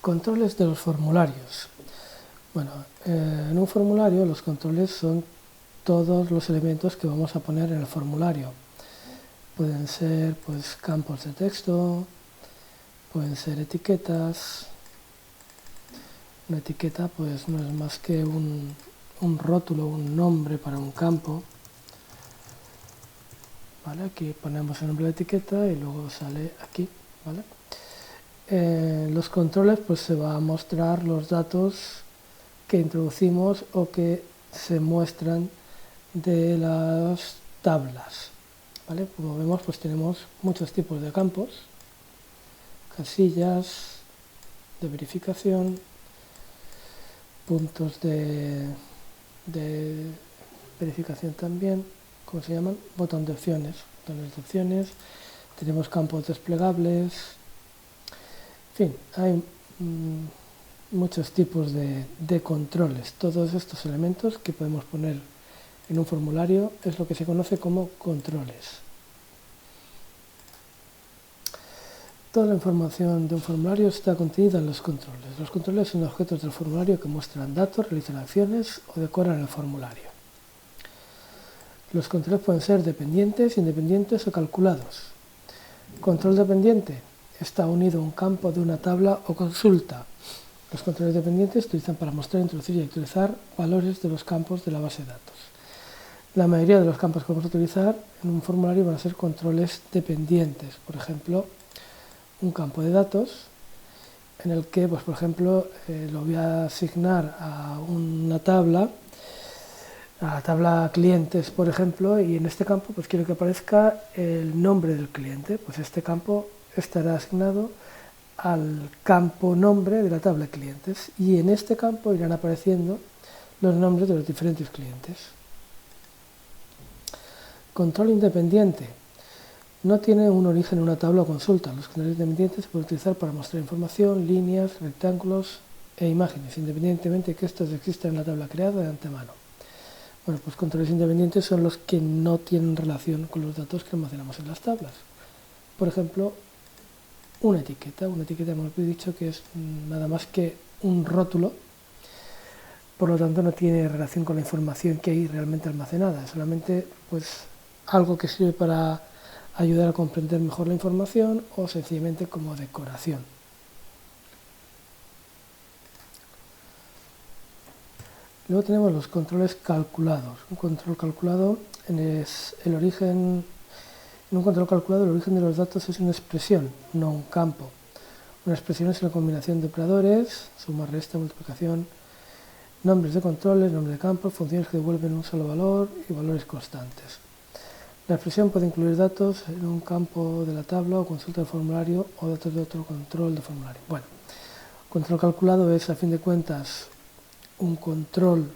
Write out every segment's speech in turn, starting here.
Controles de los formularios. Bueno, en un formulario los controles son todos los elementos que vamos a poner en el formulario. Pueden ser pues campos de texto, pueden ser etiquetas. Una etiqueta pues no es más que un rótulo, un nombre para un campo. ¿Vale? Aquí ponemos el nombre de la etiqueta y luego sale aquí, ¿vale? Los controles pues se va a mostrar los datos que introducimos o que se muestran de las tablas, ¿vale? Como vemos pues tenemos muchos tipos de campos, casillas de verificación, puntos de verificación también, ¿cómo se llaman? Botones de opciones, tenemos campos desplegables. En fin, hay muchos tipos de controles. Todos estos elementos que podemos poner en un formulario es lo que se conoce como controles. Toda la información de un formulario está contenida en los controles. Los controles son objetos del formulario que muestran datos, realizan acciones o decoran el formulario. Los controles pueden ser dependientes, independientes o calculados. Control dependiente. Está unido a un campo de una tabla o consulta. Los controles dependientes se utilizan para mostrar, introducir y actualizar valores de los campos de la base de datos. La mayoría de los campos que vamos a utilizar en un formulario van a ser controles dependientes. Por ejemplo, un campo de datos en el que, pues, por ejemplo, lo voy a asignar a una tabla, a la tabla clientes, por ejemplo, y en este campo pues quiero que aparezca el nombre del cliente. Pues este campo estará asignado al campo nombre de la tabla de clientes y en este campo irán apareciendo los nombres de los diferentes clientes. Control independiente. No tiene un origen en una tabla o consulta. Los controles independientes se pueden utilizar para mostrar información, líneas, rectángulos e imágenes, independientemente de que estos existan en la tabla creada de antemano. Bueno, pues controles independientes son los que no tienen relación con los datos que almacenamos en las tablas. Por ejemplo, una etiqueta hemos dicho que es nada más que un rótulo, por lo tanto no tiene relación con la información que hay realmente almacenada, es solamente pues algo que sirve para ayudar a comprender mejor la información o sencillamente como decoración. Luego tenemos los controles calculados. Un control calculado es el origen. En un control calculado el origen de los datos es una expresión, no un campo. Una expresión es una combinación de operadores, suma, resta, multiplicación, nombres de controles, nombres de campos, funciones que devuelven un solo valor y valores constantes. La expresión puede incluir datos en un campo de la tabla o consulta del formulario o datos de otro control de formulario. Bueno, control calculado es a fin de cuentas un control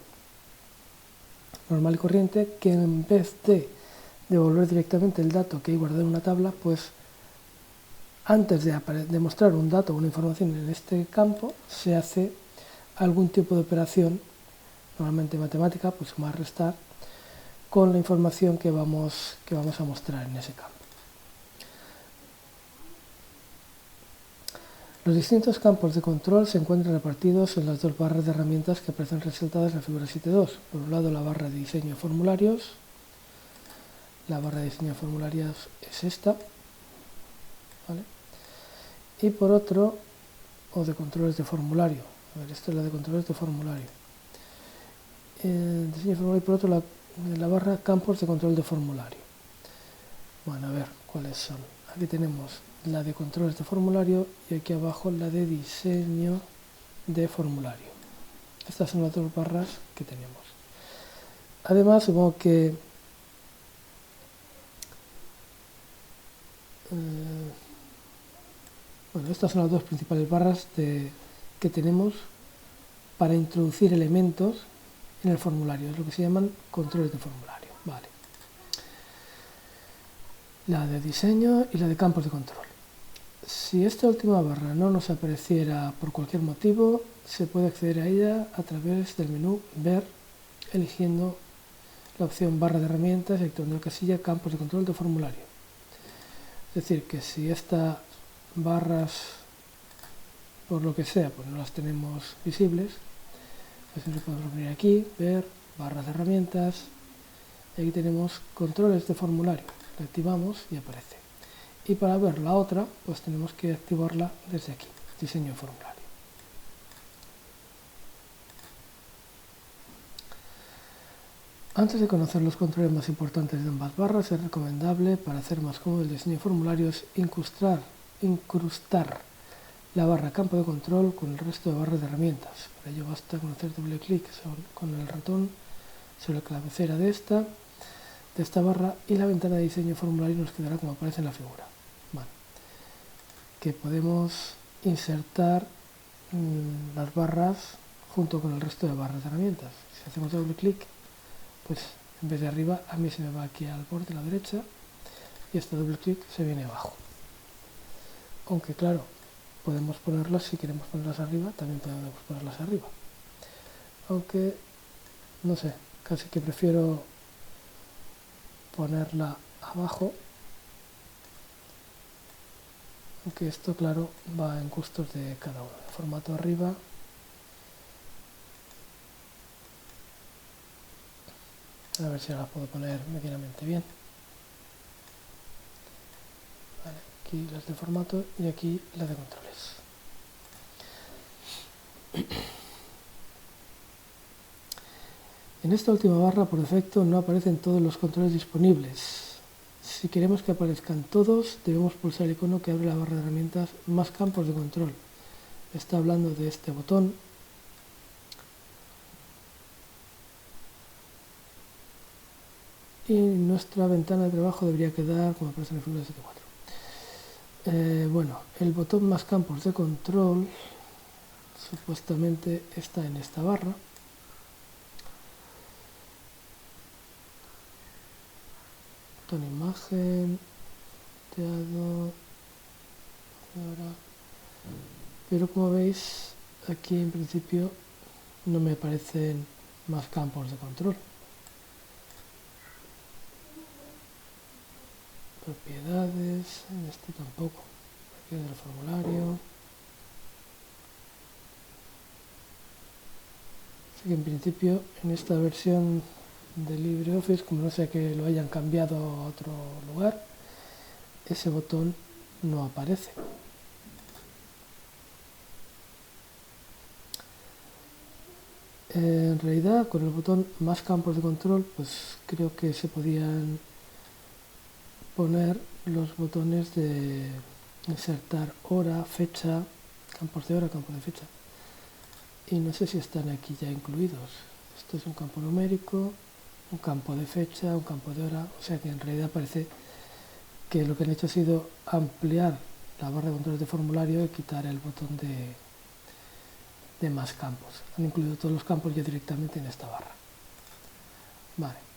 normal y corriente que en vez de devolver directamente el dato que hay guardado en una tabla, pues antes de mostrar un dato o una información en este campo, se hace algún tipo de operación, normalmente matemática, pues sumar, restar, con la información que vamos a mostrar en ese campo. Los distintos campos de control se encuentran repartidos en las dos barras de herramientas que aparecen resaltadas en la figura 7.2. Por un lado, la barra de diseño de formularios. La barra de diseño de formularios es esta, ¿vale? Y por otro, o de controles de formulario. A ver, esta es la de controles de formulario. Diseño de formulario y por otro la barra campos de control de formulario. Bueno, a ver cuáles son. Aquí tenemos la de controles de formulario y aquí abajo la de diseño de formulario. Estas son las dos barras que tenemos. Además, supongo que bueno, estas son las dos principales barras que tenemos para introducir elementos en el formulario. Es lo que se llaman controles de formulario. Vale. La de diseño y la de campos de control. Si esta última barra no nos apareciera por cualquier motivo, se puede acceder a ella a través del menú Ver, eligiendo la opción barra de herramientas, seleccionando la casilla campos de control de formulario. Es decir, que si estas barras por lo que sea, pues no las tenemos visibles, pues siempre podemos venir aquí, ver, barras de herramientas, y aquí tenemos controles de formulario, le activamos y aparece. Y para ver la otra, pues tenemos que activarla desde aquí, diseño de formulario. Antes de conocer los controles más importantes de ambas barras, es recomendable, para hacer más cómodo el diseño de formularios, incrustar la barra campo de control con el resto de barras de herramientas. Para ello basta con hacer doble clic con el ratón sobre la cabecera de esta barra, y la ventana de diseño de formulario nos quedará como aparece en la figura. Vale. Que podemos insertar las barras junto con el resto de barras de herramientas. Si hacemos doble clic, pues en vez de arriba, a mí se me va aquí al borde de la derecha, y este doble clic se viene abajo. Aunque claro, podemos ponerlas, si queremos ponerlas arriba, también podemos ponerlas arriba. Aunque, no sé, casi que prefiero ponerla abajo, aunque esto, claro, va en gustos de cada uno. El formato arriba, a ver si ahora puedo poner medianamente bien. Vale, aquí las de formato y aquí las de controles. En esta última barra, por defecto, no aparecen todos los controles disponibles. Si queremos que aparezcan todos, debemos pulsar el icono que abre la barra de herramientas más campos de control. Está hablando de este botón. Y nuestra ventana de trabajo debería quedar como aparece en la figura 7.4. Bueno, el botón más campos de control supuestamente está en esta barra. Botón imagen, teado, pero como veis, aquí en principio no me aparecen más campos de control. Propiedades, en este tampoco. Propiedades del formulario. Así que en principio, en esta versión de LibreOffice, como no sé que lo hayan cambiado a otro lugar, ese botón no aparece. En realidad, con el botón más campos de control, pues creo que se podían poner los botones de insertar hora, fecha, campos de hora, campos de fecha. Y no sé si están aquí ya incluidos. Esto es un campo numérico, un campo de fecha, un campo de hora, o sea que en realidad parece que lo que han hecho ha sido ampliar la barra de controles de formulario y quitar el botón de más campos. Han incluido todos los campos ya directamente en esta barra. Vale.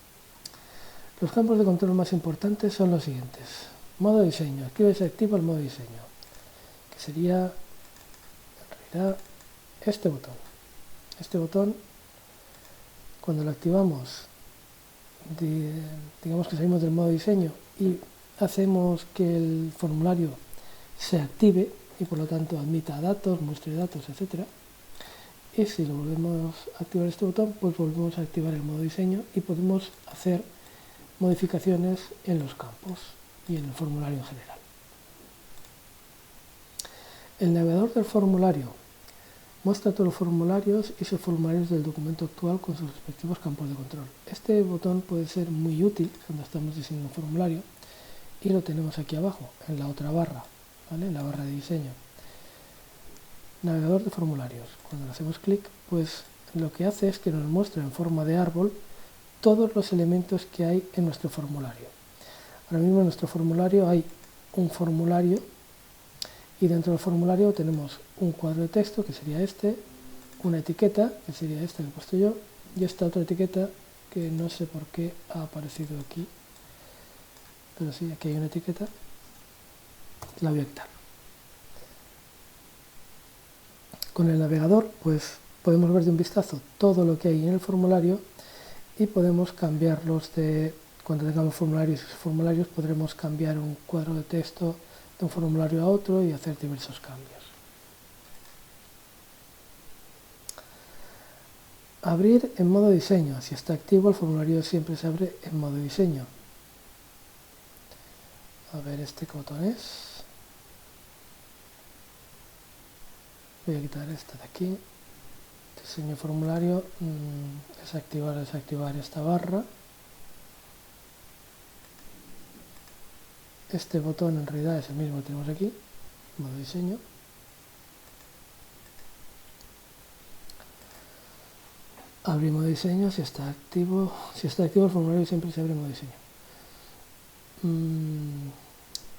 Los campos de control más importantes son los siguientes. Modo diseño. Aquí se activa el modo diseño, que sería en realidad este botón. Este botón, cuando lo activamos, digamos que salimos del modo diseño y hacemos que el formulario se active y por lo tanto admita datos, muestre datos, etc. Y si lo volvemos a activar este botón, pues volvemos a activar el modo diseño y podemos hacer modificaciones en los campos y en el formulario en general. El navegador del formulario muestra todos los formularios y subformularios del documento actual con sus respectivos campos de control. Este botón puede ser muy útil cuando estamos diseñando un formulario y lo tenemos aquí abajo, en la otra barra, ¿vale? En la barra de diseño. Navegador de formularios. Cuando le hacemos clic, pues lo que hace es que nos muestra en forma de árbol todos los elementos que hay en nuestro formulario. Ahora mismo en nuestro formulario hay un formulario y dentro del formulario tenemos un cuadro de texto, que sería este, una etiqueta, que sería esta que he puesto yo, y esta otra etiqueta que no sé por qué ha aparecido aquí, pero sí, aquí hay una etiqueta, la voy a quitar. Con el navegador pues podemos ver de un vistazo todo lo que hay en el formulario y podemos cambiarlos cuando tengamos formularios y subformularios podremos cambiar un cuadro de texto de un formulario a otro y hacer diversos cambios. Abrir en modo diseño. Si está activo, el formulario siempre se abre en modo diseño. A ver, ¿este qué botón es? Voy a quitar este de aquí. Diseño formulario. Es activar o desactivar esta barra. Este botón en realidad es el mismo que tenemos aquí, modo diseño. Abrir modo diseño. Si está activo el formulario siempre se abre en modo diseño.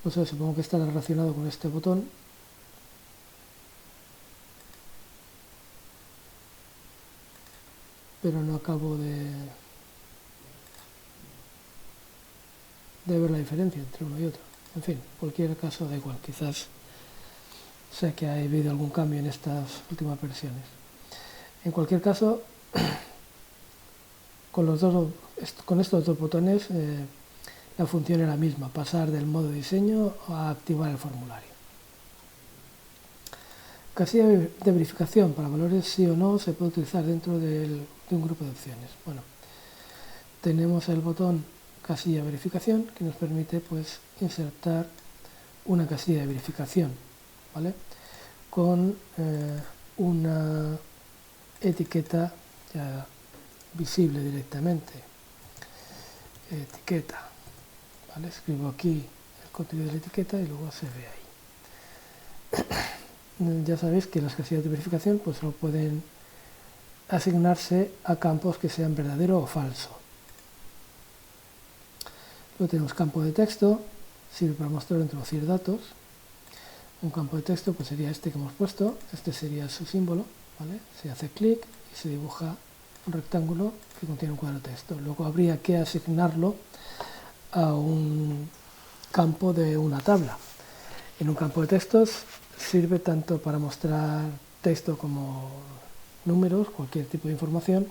No sé, supongo que estará relacionado con este botón. Pero no acabo de ver la diferencia entre uno y otro. En fin, en cualquier caso da igual, quizás sé que ha habido algún cambio en estas últimas versiones. En cualquier caso, con estos dos botones la función es la misma, pasar del modo diseño a activar el formulario. Casilla de verificación para valores sí o no se puede utilizar dentro de un grupo de opciones. Bueno, tenemos el botón casilla de verificación que nos permite pues insertar una casilla de verificación, ¿vale? Con una etiqueta ya visible directamente. Etiqueta, ¿vale? Escribo aquí el contenido de la etiqueta y luego se ve ahí. Ya sabéis que las casillas de verificación pues no pueden asignarse a campos que sean verdadero o falso. Luego tenemos campo de texto, sirve para mostrar o introducir datos. Un campo de texto pues sería este que hemos puesto, este sería su símbolo, ¿vale? Se hace clic y se dibuja un rectángulo que contiene un cuadro de texto. Luego habría que asignarlo a un campo de una tabla. En un campo de textos sirve tanto para mostrar texto como números, cualquier tipo de información.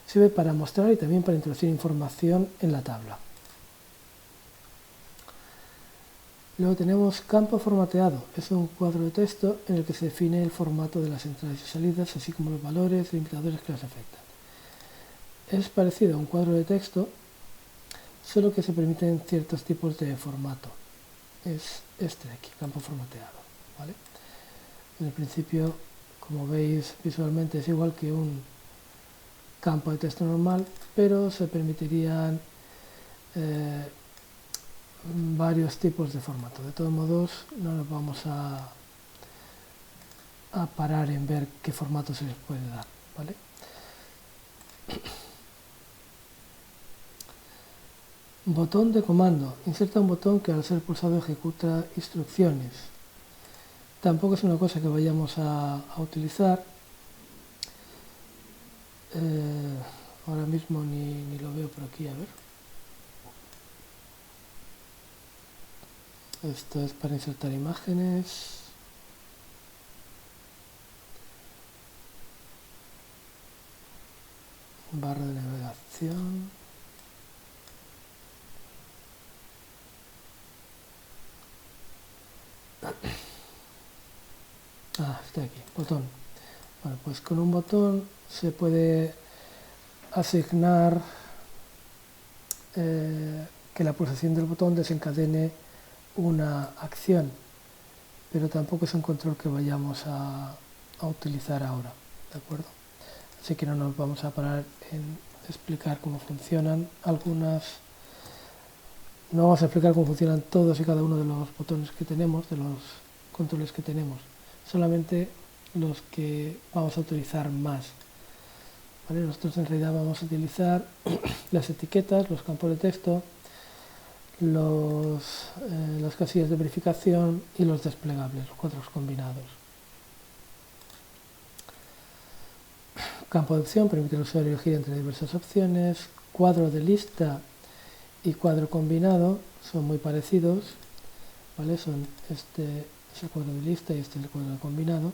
Sirve para mostrar y también para introducir información en la tabla. Luego tenemos campo formateado. Es un cuadro de texto en el que se define el formato de las entradas y salidas, así como los valores, limitadores que las afectan. Es parecido a un cuadro de texto, solo que se permiten ciertos tipos de formato. Es este de aquí, campo formateado, ¿vale? En el principio, como veis visualmente, es igual que un campo de texto normal, pero se permitirían varios tipos de formato. De todos modos, no nos vamos a parar en ver qué formato se les puede dar, ¿vale? Botón de comando. Inserta un botón que al ser pulsado ejecuta instrucciones. Tampoco es una cosa que vayamos a utilizar. Ahora mismo ni lo veo por aquí, a ver. Esto es para insertar imágenes. Barra de navegación. Está aquí, botón. Bueno, pues con un botón se puede asignar que la pulsación del botón desencadene una acción, pero tampoco es un control que vayamos a utilizar ahora, ¿de acuerdo? Así que no nos vamos a parar en explicar cómo funcionan algunas. No vamos a explicar cómo funcionan todos y cada uno de los botones que tenemos, de los controles que tenemos, solamente los que vamos a utilizar más. ¿Vale? Nosotros en realidad vamos a utilizar las etiquetas, los campos de texto, las casillas de verificación y los desplegables, los cuadros combinados. Campo de opción permite al usuario elegir entre diversas opciones. Cuadro de lista y cuadro combinado son muy parecidos, ¿vale? Este es el cuadro de lista y este es el cuadro combinado,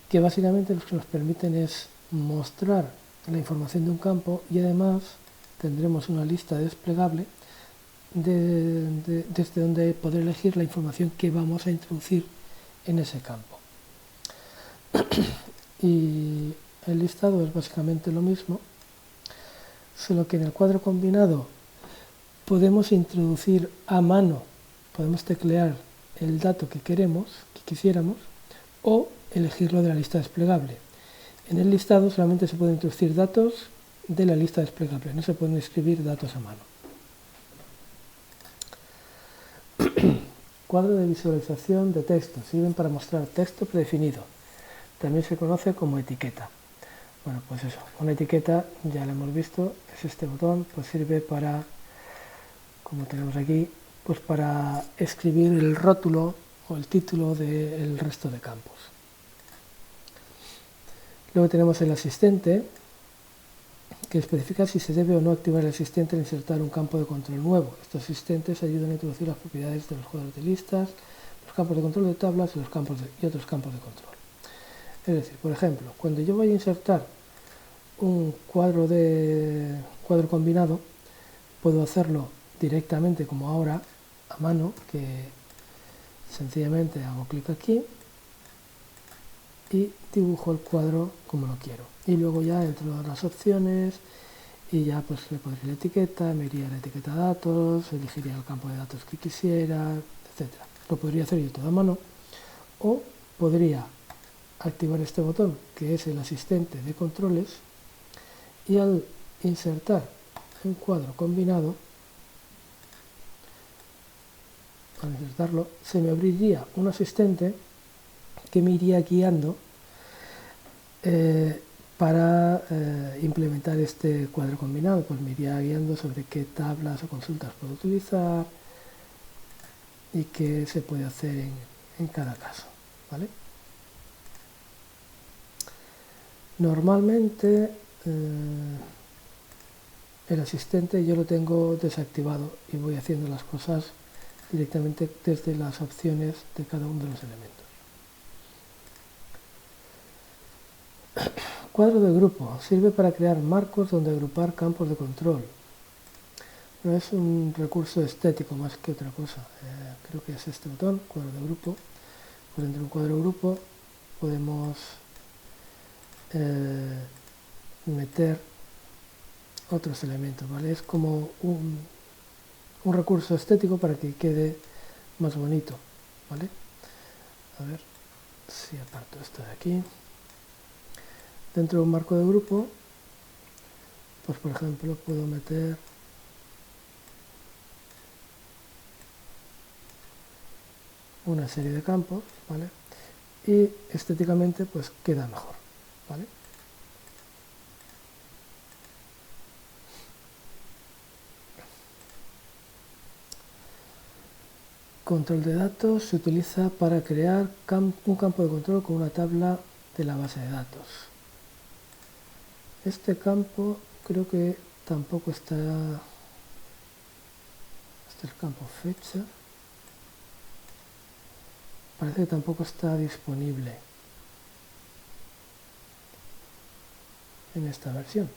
que básicamente lo que nos permiten es mostrar la información de un campo y además tendremos una lista desplegable desde donde poder elegir la información que vamos a introducir en ese campo. Y el listado es básicamente lo mismo, solo que en el cuadro combinado podemos introducir a mano, podemos teclear el dato que quisiéramos, o elegirlo de la lista desplegable. En el listado solamente se pueden introducir datos de la lista desplegable, no se pueden escribir datos a mano. Cuadro de visualización de texto. Sirven para mostrar texto predefinido. También se conoce como etiqueta. Bueno, pues eso, una etiqueta, ya la hemos visto, es este botón, pues sirve para, como tenemos aquí, pues para escribir el rótulo o el título del resto de campos. Luego tenemos el asistente, que especifica si se debe o no activar el asistente al insertar un campo de control nuevo. Estos asistentes ayudan a introducir las propiedades de los cuadros de listas, los campos de control de tablas y otros campos de control. Es decir, por ejemplo, cuando yo voy a insertar un cuadro combinado, puedo hacerlo directamente como ahora a mano, que sencillamente hago clic aquí y dibujo el cuadro como lo quiero. Y luego ya entro a las opciones y ya pues le pondría la etiqueta, me iría a la etiqueta datos, elegiría el campo de datos que quisiera, etc. Lo podría hacer yo todo a mano, o podría activar este botón que es el asistente de controles, y al insertar un cuadro combinado, al insertarlo, se me abriría un asistente que me iría guiando para implementar este cuadro combinado. Pues me iría guiando sobre qué tablas o consultas puedo utilizar y qué se puede hacer en cada caso, ¿vale? Normalmente el asistente yo lo tengo desactivado y voy haciendo las cosas directamente desde las opciones de cada uno de los elementos. Cuadro de grupo. Sirve para crear marcos donde agrupar campos de control. No es un recurso estético más que otra cosa. Creo que es este botón, cuadro de grupo. Pues dentro de un cuadro de grupo podemos meter otros elementos, ¿vale? Es como un recurso estético para que quede más bonito, ¿vale? A ver si aparto esto de aquí. Dentro de un marco de grupo, pues por ejemplo puedo meter una serie de campos, ¿vale? Y estéticamente pues queda mejor, ¿vale? Control de datos se utiliza para crear un campo de control con una tabla de la base de datos. Este campo creo que tampoco está... Este es el campo fecha. Parece que tampoco está disponible en esta versión.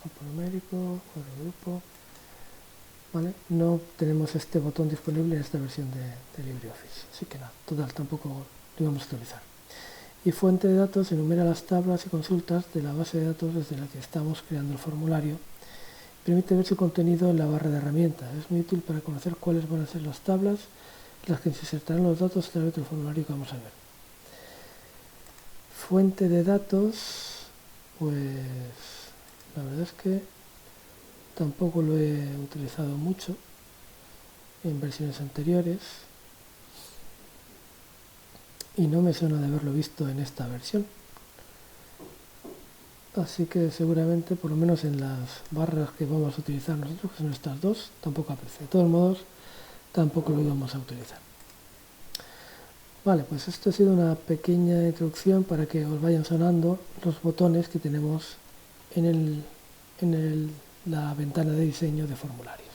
Campo numérico, cuadro grupo. ¿Vale? No tenemos este botón disponible en esta versión de LibreOffice, así que nada, total, tampoco lo íbamos a utilizar. Y fuente de datos enumera las tablas y consultas de la base de datos desde la que estamos creando el formulario. Permite ver su contenido en la barra de herramientas. Es muy útil para conocer cuáles van a ser las tablas en las que se insertarán los datos a través del formulario que vamos a ver. Fuente de datos, pues la verdad es que tampoco lo he utilizado mucho en versiones anteriores y no me suena de haberlo visto en esta versión. Así que seguramente, por lo menos en las barras que vamos a utilizar nosotros, que son estas dos, tampoco aparece. De todos modos, tampoco lo íbamos a utilizar. Vale, pues esto ha sido una pequeña introducción para que os vayan sonando los botones que tenemos en la ventana de diseño de formulario.